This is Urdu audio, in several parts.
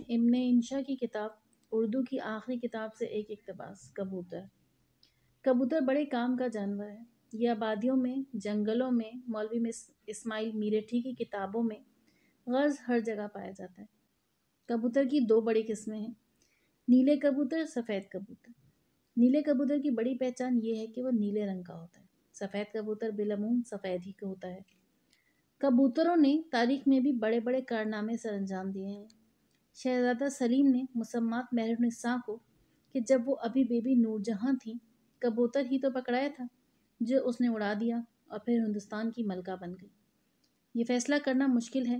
ابن انشا کی کتاب اردو کی آخری کتاب سے ایک اقتباس۔ کبوتر بڑے کام کا جانور ہے۔ یہ آبادیوں میں، جنگلوں میں، مولوی اسماعیل میرٹھی کی کتابوں میں غرض ہر جگہ پایا جاتا ہے۔ کبوتر کی دو بڑی قسمیں ہیں، نیلے کبوتر، سفید کبوتر۔ نیلے کبوتر کی بڑی پہچان یہ ہے کہ وہ نیلے رنگ کا ہوتا ہے۔ سفید کبوتر بالعموم سفید ہی کا ہوتا ہے۔ کبوتروں نے تاریخ میں بھی بڑے بڑے کارنامے سر انجام دیے ہیں۔ شہزادہ سلیم نے مسمات مہر النساء کو کہ جب وہ ابھی بیبی نور جہاں تھیں، کبوتر ہی تو پکڑایا تھا جو اس نے اڑا دیا اور پھر ہندوستان کی ملکہ بن گئی۔ یہ فیصلہ کرنا مشکل ہے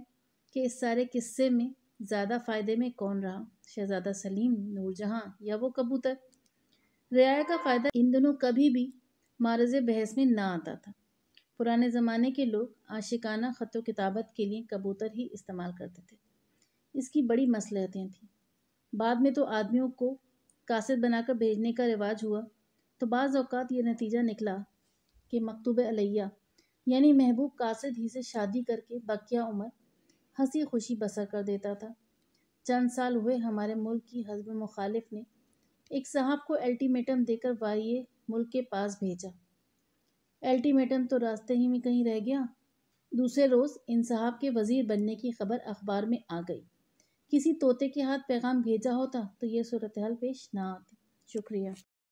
کہ اس سارے قصے میں زیادہ فائدے میں کون رہا، شہزادہ سلیم، نور جہاں یا وہ کبوتر۔ رعایا کا فائدہ ان دنوں کبھی بھی معرض بحث میں نہ آتا تھا۔ پرانے زمانے کے لوگ عاشقانہ خط و کتابت کے لیے کبوتر ہی استعمال کرتے تھے۔ اس کی بڑی مصلحتیں تھیں۔ بعد میں تو آدمیوں کو قاصد بنا کر بھیجنے کا رواج ہوا تو بعض اوقات یہ نتیجہ نکلا کہ مکتوب علیہ یعنی محبوب قاصد ہی سے شادی کر کے بقیہ عمر ہنسی خوشی بسر کر دیتا تھا۔ چند سال ہوئے ہمارے ملک کی حزب مخالف نے ایک صاحب کو الٹیمیٹم دے کر والی ملک کے پاس بھیجا۔ الٹیمیٹم تو راستے ہی میں کہیں رہ گیا۔ دوسرے روز ان صاحب کے وزیر بننے کی خبر اخبار میں آ گئی۔ کسی طوطے کے ہاتھ پیغام بھیجا ہوتا تو یہ صورتحال پیش نہ آتی۔ شکریہ۔